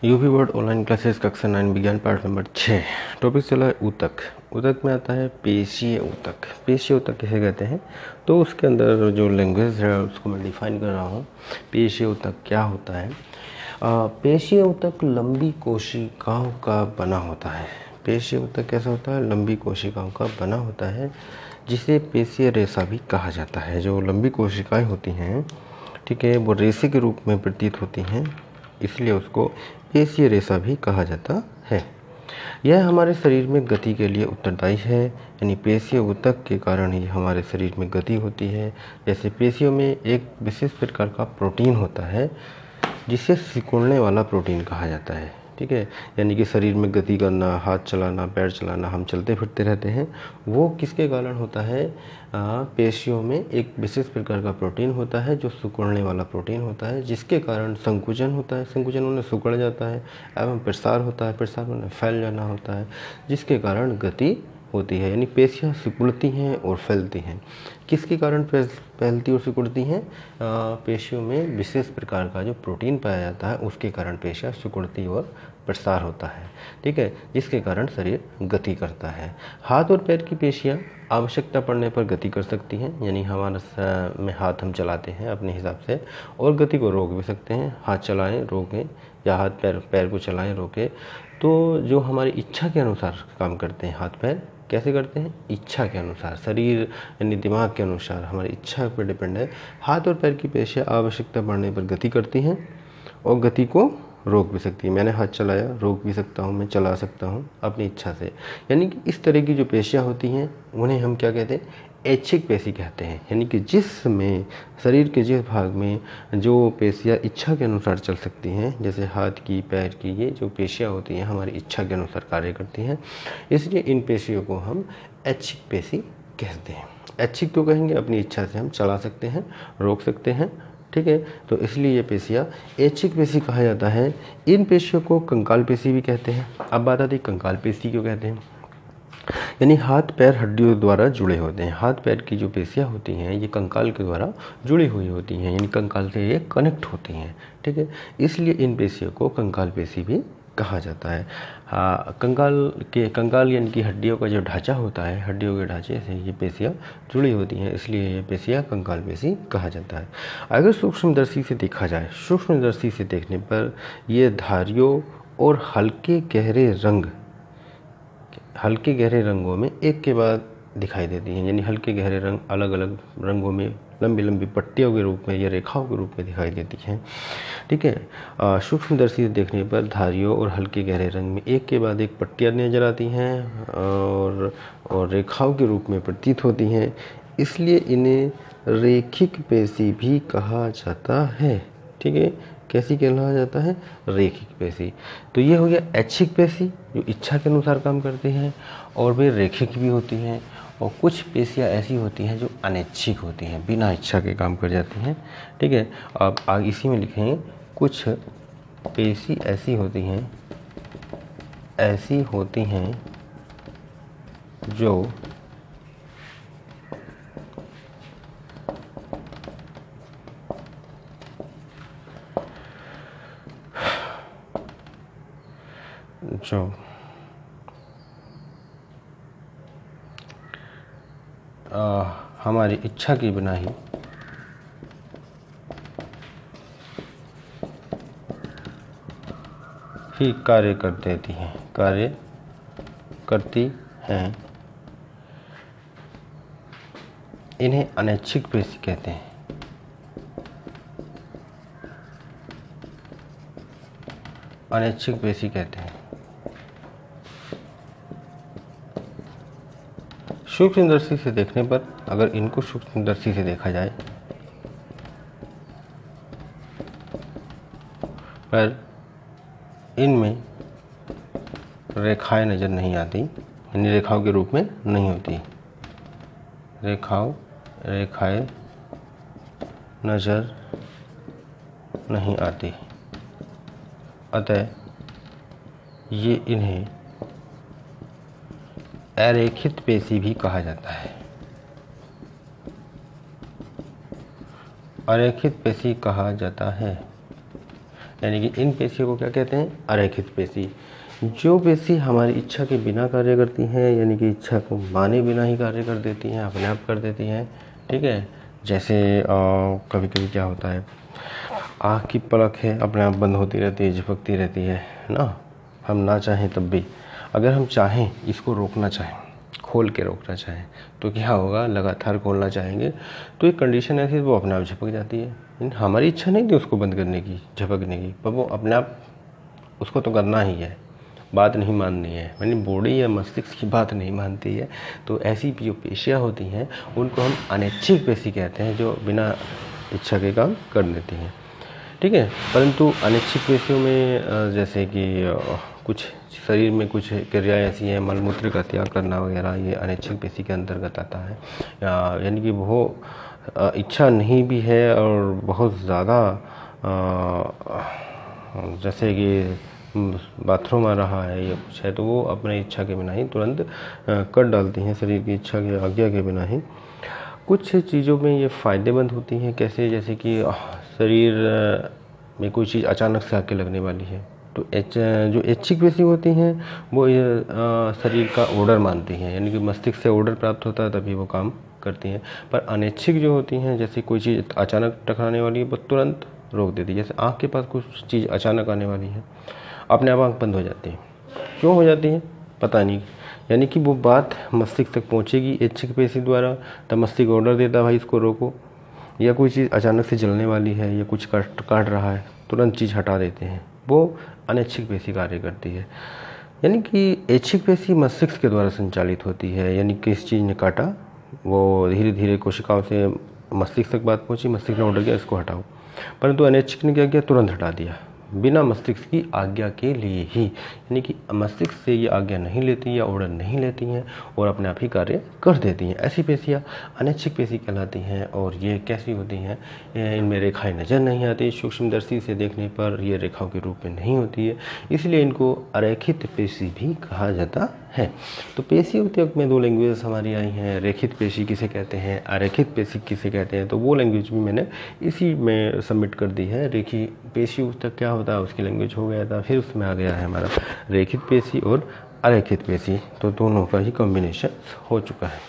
UP board online classes कक्षा 9 विज्ञान पाठ नंबर 6। टॉपिक चला है ऊतक। ऊतक में आता है पेशीय ऊतक। पेशीय ऊतक किसे कहते हैं, तो उसके अंदर जो लैंग्वेज है उसको मैं डिफाइन कर रहा हूँ। पेशीय ऊतक क्या होता है। पेशीय ऊतक लंबी कोशिकाओं का बना होता है। पेशीय ऊतक कैसा होता है, लंबी कोशिकाओं का बना होता है, जिसे पेशीय रेशा भी कहा जाता है। जो लंबी कोशिकाएं होती हैं, ठीक है, वो रेशे के रूप में प्रतीत होती हैं, इसलिए उसको पेशीय रेशा भी कहा जाता है। यह हमारे शरीर में गति के लिए उत्तरदायी है, यानी पेशीय ऊतक के कारण ही हमारे शरीर में गति होती है। जैसे पेशियों में एक विशेष प्रकार का प्रोटीन होता है जिसे सिकुड़ने वाला प्रोटीन कहा जाता है, ठीक है। यानी कि शरीर में गति करना, हाथ चलाना, पैर चलाना, हम चलते फिरते रहते हैं, वो किसके कारण होता है, पेशियों में एक विशेष प्रकार का प्रोटीन होता है जो सिकुड़ने वाला प्रोटीन होता है, जिसके कारण संकुचन होता है, संकुचन होने सिकुड़ जाता है, एवं प्रसार होता है, प्रसार होने फैल जाना होता है, जिसके कारण गति होती है। यानी पेशियाँ सिकुड़ती हैं और फैलती हैं। किसके कारण फैलती और सिकुड़ती हैं, पेशियों में विशेष प्रकार का जो प्रोटीन पाया जाता है उसके कारण पेशियाँ सिकुड़ती और प्रसार होता है, ठीक है, जिसके कारण शरीर गति करता है। हाथ और पैर की पेशियाँ आवश्यकता पड़ने पर गति कर सकती हैं, यानी हमारा में हाथ हम चलाते हैं अपने हिसाब से और गति को रोक भी सकते हैं। हाथ चलाएं, रोकें, या हाथ पैर को चलाएं, रोकें, तो जो हमारी इच्छा के अनुसार काम करते हैं हाथ पैर, कैसे करते हैं, इच्छा के अनुसार, शरीर यानी दिमाग के अनुसार, हमारी इच्छा पर डिपेंड है। हाथ और पैर की पेशियाँ आवश्यकता पड़ने पर गति करती हैं और गति को रोक भी सकती है। मैंने हाथ चलाया, रोक भी सकता हूँ, मैं चला सकता हूँ अपनी इच्छा से। यानी कि इस तरह की जो पेशियाँ होती हैं उन्हें हम क्या कहते हैं, ऐच्छिक पेशी कहते हैं। यानी कि जिसमें शरीर के जिस भाग में जो पेशियाँ इच्छा के अनुसार चल सकती हैं, जैसे हाथ की, पैर की, ये जो पेशियाँ होती हैं हमारी इच्छा के अनुसार कार्य करती हैं, इसलिए इन पेशियों को हम ऐच्छिक पेशी कहते हैं। ऐच्छिक तो कहेंगे अपनी इच्छा से हम चला सकते हैं, रोक सकते हैं, ठीक है, तो इसलिए ये पेशियाँ ऐच्छिक पेशी कहा जाता है। इन पेशियों को कंकाल पेशी भी कहते हैं। अब बात आती है कंकाल पेशी क्यों कहते हैं, यानी हाथ पैर हड्डियों द्वारा जुड़े होते हैं। हाथ पैर की जो पेशियाँ होती हैं ये कंकाल के द्वारा जुड़ी हुई होती हैं, यानी कंकाल से ये कनेक्ट होती हैं, ठीक है, इसलिए इन पेशियों को कंकाल पेशी भी कहा जाता है। कंकाल यानी कि हड्डियों का जो ढांचा होता है, हड्डियों के ढांचे से ये पेशियाँ जुड़ी होती हैं, इसलिए ये पेशियाँ कंकाल पेशी कहा जाता है। अगर सूक्ष्मदर्शी से देखा जाए, सूक्ष्मदर्शी से देखने पर ये धारियों और हल्के गहरे रंगों में एक के बाद दिखाई देती हैं। यानी हल्के गहरे रंग अलग अलग रंगों में लंबी लंबी पट्टियों के रूप में या रेखाओं के रूप में दिखाई देती हैं, ठीक है। सूक्ष्मदर्शी से देखने पर धारियों और हल्के गहरे रंग में एक के बाद एक पट्टियाँ नजर आती हैं और रेखाओं के रूप में प्रतीत होती हैं, इसलिए इन्हें रेखिक पेशी भी कहा जाता है, ठीक है। कैसी कहलाया जाता है, रेखिक पेशी। तो ये हो गया ऐच्छिक पेशी जो इच्छा के अनुसार काम करती हैं, और वे रेखिक भी होती हैं, और कुछ पेशियाँ ऐसी होती हैं जो अनैच्छिक होती हैं, बिना इच्छा के काम कर जाती हैं, ठीक है। अब आगे इसी में लिखेंगे, कुछ पेशी ऐसी होती हैं जो हमारी इच्छा के बिना ही कार्य करती हैं, इन्हें अनैच्छिक पेशी कहते हैं। अनैच्छिक पेशी कहते हैं। सूक्ष्मदर्शी से देखने पर, अगर इनको सूक्ष्मदर्शी से देखा जाए पर इनमें रेखाएं नज़र नहीं आती, यानी रेखाओं के रूप में नहीं होती, रेखाएं नज़र नहीं आती, अतः ये इन्हें अरेखित पेशी भी कहा जाता है। अरेखित पेशी कहा जाता है। यानी कि इन पेशियों को क्या कहते हैं, अरेखित पेशी। जो पेशी हमारी इच्छा के बिना कार्य करती हैं, यानी कि इच्छा को माने बिना ही कार्य कर देती हैं, अपने आप कर देती हैं, ठीक है। जैसे कभी कभी क्या होता है, आँख की पलक है अपने आप बंद होती रहती है, झपकती रहती है ना, हम ना चाहें तब भी। अगर हम चाहें इसको रोकना चाहें, खोल के रोकना चाहें, तो क्या होगा, लगातार खोलना चाहेंगे तो एक कंडीशन ऐसी वो अपने आप झपक जाती है। हमारी इच्छा नहीं थी उसको बंद करने की, झपकने की, पर वो अपने आप उसको तो करना ही है, बात नहीं माननी है, यानी बॉडी या मस्तिष्क की बात नहीं मानती है। तो ऐसी जो पेशियाँ होती हैं उनको हम अनैच्छिक पेशी कहते हैं, जो बिना इच्छा के काम कर देती हैं, ठीक है। परंतु अनैच्छिक पेशियों में जैसे कि कुछ शरीर में कुछ क्रियाएं ऐसी हैं, मलमूत्र का त्याग करना वगैरह, ये अनैच्छिक पेशी के अंतर्गत आता है। यानी कि वो इच्छा नहीं भी है और बहुत ज़्यादा जैसे कि बाथरूम आ रहा है या कुछ है, तो वो अपने इच्छा के बिना ही तुरंत कर डालती हैं, शरीर की इच्छा के आज्ञा के बिना ही। कुछ चीज़ों में ये फ़ायदेमंद होती हैं, कैसे, जैसे कि शरीर में कोई चीज़ अचानक से आके लगने वाली है, तो जो ऐच्छिक पेशी होती हैं वो शरीर का ऑर्डर मानती हैं, यानी कि मस्तिष्क से ऑर्डर प्राप्त होता है तभी वो काम करती हैं। पर अनैच्छिक जो होती हैं, जैसे कोई चीज़ अचानक टकराने वाली है, वो तुरंत रोक देती है। जैसे आँख के पास कुछ चीज़ अचानक आने वाली है, अपने आप आँख बंद हो जाती है। क्यों हो जाती है पता नहीं, यानी कि वो बात मस्तिष्क तक पहुंचेगी ऐच्छिक पेशी द्वारा, तब मस्तिष्क ऑर्डर देता है भाई इसको रोको। या कोई चीज़ अचानक से जलने वाली है या कुछ काट रहा है, तुरंत चीज़ हटा देते हैं, वो अनैच्छिक पेशी कार्य करती है। यानी कि ऐच्छिक पेशी मस्तिष्क के द्वारा संचालित होती है, यानी किस चीज़ ने काटा, वो धीरे धीरे कोशिकाओं से मस्तिष्क तक बात पहुंची, मस्तिष्क ने ऑर्डर किया इसको हटाओ, परंतु अनैच्छिक ने क्या किया, तुरंत हटा दिया बिना मस्तिष्क की आज्ञा के लिए ही। यानी कि मस्तिष्क से ये आज्ञा नहीं लेती या ऑर्डर नहीं लेती हैं और अपने आप ही कार्य कर देती हैं। ऐसी पेशियाँ अनैच्छिक पेशी कहलाती हैं। और ये कैसी होती हैं, इनमें रेखाएं नज़र नहीं आती, सूक्ष्मदर्शी से देखने पर ये रेखाओं के रूप में नहीं होती है, इसलिए इनको अरेखित पेशी भी कहा जाता है। तो पेशी ऊतक में दो लैंग्वेज हमारी आई हैं, रेखित पेशी किसे कहते हैं, अरेखित पेशी किसे कहते हैं, तो वो लैंग्वेज भी मैंने इसी में सबमिट कर दी है। रेखी पेशी ऊतक क्या होता है उसकी लैंग्वेज हो गया था, फिर उसमें आ गया है हमारा रेखित पेशी और अरेखित पेशी, तो दोनों का ही कॉम्बिनेशन हो चुका है।